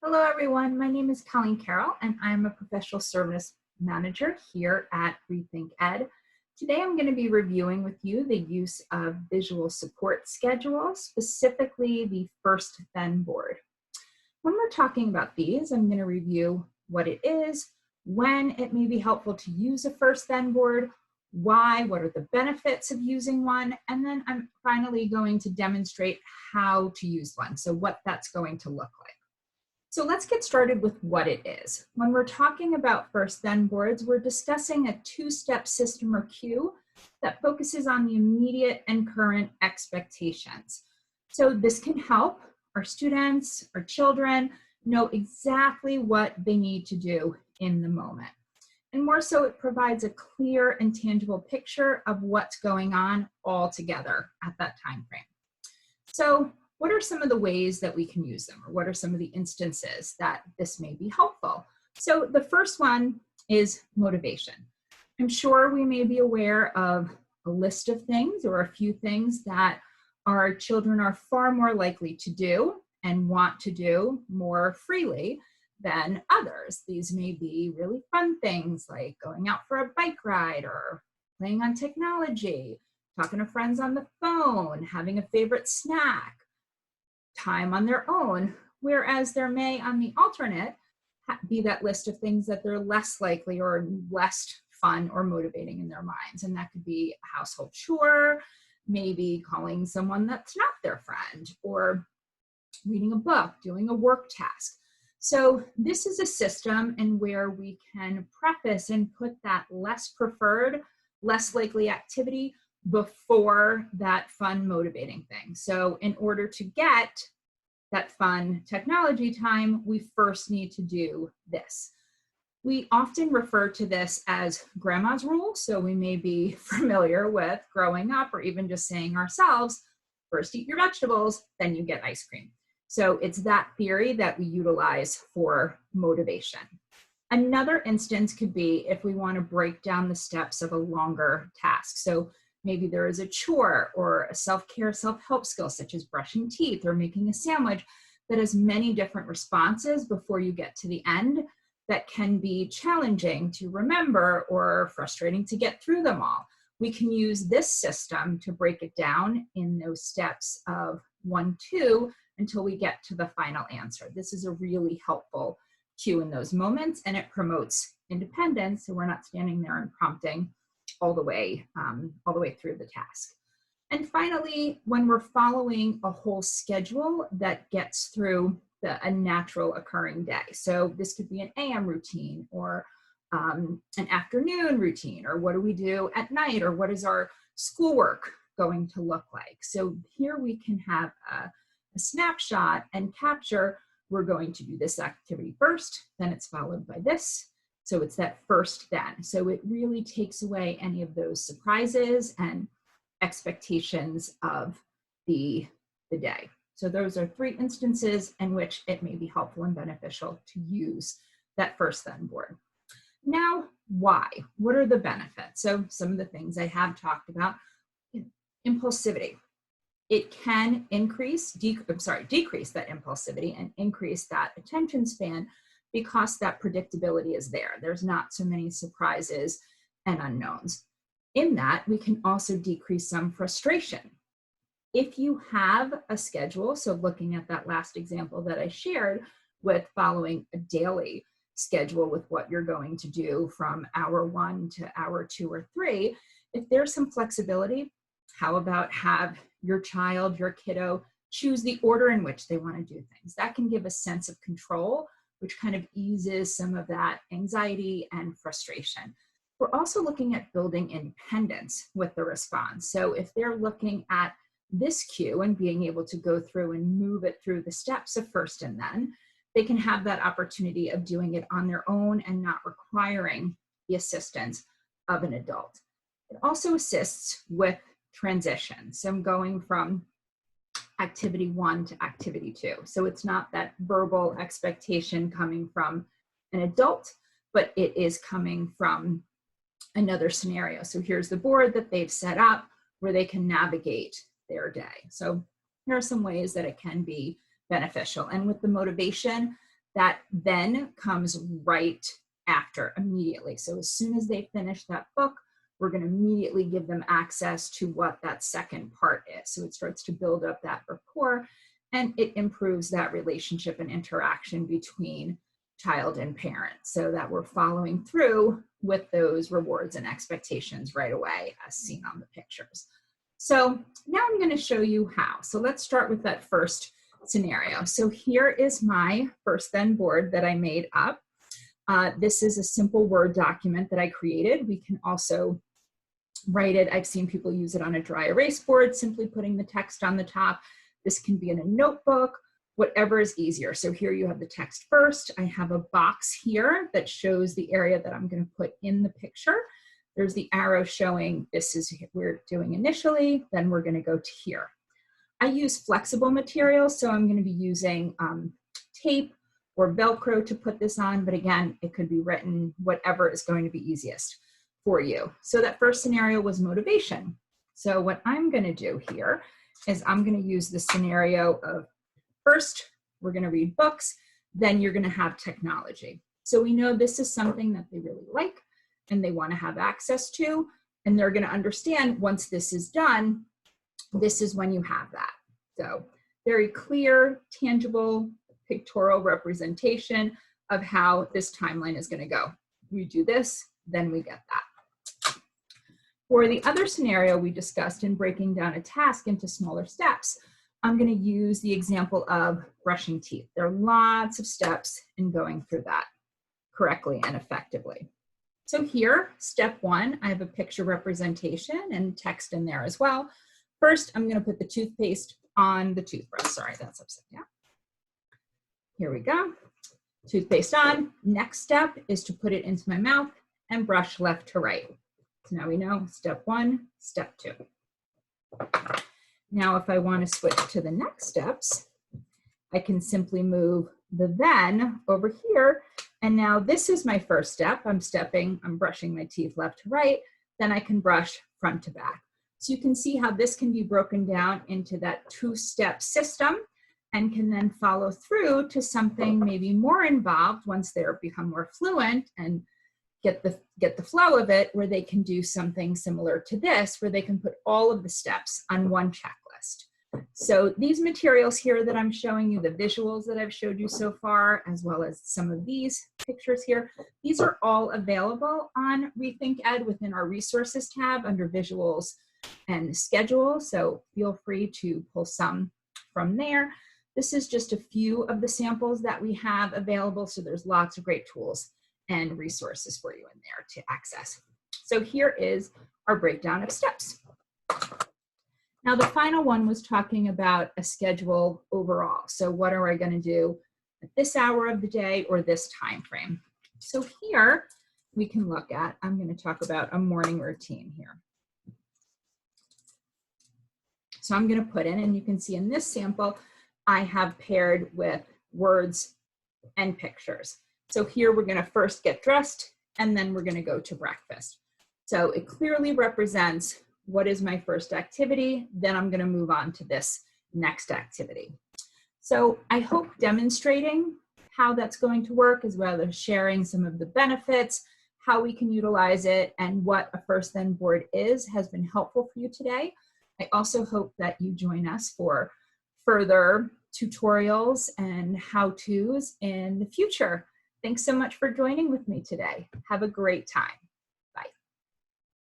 Hello everyone, my name is Colleen Carroll and I'm a professional service manager here at Rethink Ed. Today I'm going to be reviewing with you the use of visual support schedules, specifically the first then board. When we're talking about these, I'm going to review what it is, when it may be helpful to use a first then board, why, what are the benefits of using one, and then I'm finally going to demonstrate how to use one, so what that's going to look like. So let's get started with what it is. When we're talking about first then boards, we're discussing a two-step system or queue that focuses on the immediate and current expectations. So this can help our students, our children, know exactly what they need to do in the moment. And more so, it provides a clear and tangible picture of what's going on all together at that time frame. So what are some of the ways that we can use them, or what are some of the instances that this may be helpful? So the first one is motivation. I'm sure we may be aware of a list of things or a few things that our children are far more likely to do and want to do more freely than others. These may be really fun things like going out for a bike ride or playing on technology, talking to friends on the phone, having a favorite snack, time on their own, whereas there may, on the alternate, be that list of things that they're less likely or less fun or motivating in their minds. And that could be a household chore, maybe calling someone that's not their friend, or reading a book, doing a work task. So this is a system in where we can preface and put that less preferred, less likely activity before that fun, motivating thing. So in order to get that fun technology time, we first need to do this. We often refer to this as grandma's rule. So we may be familiar with growing up or even just saying ourselves, first eat your vegetables, then you get ice cream. So it's that theory that we utilize for motivation. Another instance could be if we want to break down the steps of a longer task. So maybe there is a chore or a self-care, self-help skill, such as brushing teeth or making a sandwich, that has many different responses before you get to the end that can be challenging to remember or frustrating to get through them all. We can use this system to break it down in those steps of 1, 2, until we get to the final answer. This is a really helpful cue in those moments, and it promotes independence, so we're not standing there and prompting all the way through the task. And finally, when we're following a whole schedule that gets through a natural occurring day. So this could be an AM routine or an afternoon routine, or what do we do at night, or what is our schoolwork going to look like? So here we can have a snapshot and capture, we're going to do this activity first, then it's followed by this. So it's that first then. So it really takes away any of those surprises and expectations of the day. So those are 3 instances in which it may be helpful and beneficial to use that first then board. Now, why? What are the benefits? So some of the things I have talked about. Impulsivity. It can decrease that impulsivity and increase that attention span because that predictability is there. There's not so many surprises and unknowns. In that, we can also decrease some frustration. If you have a schedule, so looking at that last example that I shared with following a daily schedule with what you're going to do from hour 1 to hour 2 or 3, if there's some flexibility, how about have your child, your kiddo, choose the order in which they want to do things? That can give a sense of control, which kind of eases some of that anxiety and frustration. We're also looking at building independence with the response. So if they're looking at this cue and being able to go through and move it through the steps of first and then, they can have that opportunity of doing it on their own and not requiring the assistance of an adult. It also assists with transition. So I'm going from activity 1 to activity 2. So it's not that verbal expectation coming from an adult, but it is coming from another scenario. So here's the board that they've set up where they can navigate their day. So here are some ways that it can be beneficial. And with the motivation, that then comes right after, immediately. So as soon as they finish that book, we're going to immediately give them access to what that second part is. So it starts to build up that rapport, and it improves that relationship and interaction between child and parent, so that we're following through with those rewards and expectations right away, as seen on the pictures. So now I'm going to show you how. So let's start with that first scenario. So here is my first then board that I made up. This is a simple Word document that I created. We can also write it. I've seen people use it on a dry erase board, simply putting the text on the top. This can be in a notebook, whatever is easier. So here you have the text first. I have a box here that shows the area that I'm going to put in the picture. There's the arrow showing this is what we're doing initially, then we're going to go to here. I use flexible materials, so I'm going to be using tape or Velcro to put this on, but again, it could be written, whatever is going to be easiest for you. So that first scenario was motivation. So what I'm going to do here is I'm going to use the scenario of first, we're going to read books, then you're going to have technology. So we know this is something that they really like and they want to have access to, and they're going to understand once this is done, this is when you have that. So very clear, tangible, pictorial representation of how this timeline is going to go. We do this, then we get that. For the other scenario we discussed in breaking down a task into smaller steps, I'm going to use the example of brushing teeth. There are lots of steps in going through that correctly and effectively. So here, step one, I have a picture representation and text in there as well. First, I'm going to put the toothpaste on the toothbrush. Sorry, that's upside down. Here we go. Toothpaste on. Next step is to put it into my mouth and brush left to right. So now we know step one, step two. Now, if I want to switch to the next steps, I can simply move the then over here. And now this is my first step. I'm brushing my teeth left to right. Then I can brush front to back. So you can see how this can be broken down into that two-step system and can then follow through to something maybe more involved once they become more fluent and get the flow of it, where they can do something similar to this, where they can put all of the steps on one checklist. So these materials here that I'm showing you, the visuals that I've showed you so far, as well as some of these pictures here, these are all available on Rethink Ed within our resources tab under visuals and schedule. So feel free to pull some from there. This is just a few of the samples that we have available. So there's lots of great tools and resources for you in there to access. So here is our breakdown of steps. Now the final one was talking about a schedule overall. So what are I going to do at this hour of the day or this time frame? So here we can look at, I'm going to talk about a morning routine here. So I'm going to put in, and you can see in this sample, I have paired with words and pictures. So here we're going to first get dressed, and then we're going to go to breakfast. So it clearly represents what is my first activity, then I'm going to move on to this next activity. So I hope demonstrating how that's going to work, as well as sharing some of the benefits, how we can utilize it, and what a first then board is, has been helpful for you today. I also hope that you join us for further tutorials and how-tos in the future. Thanks so much for joining with me today. Have a great time.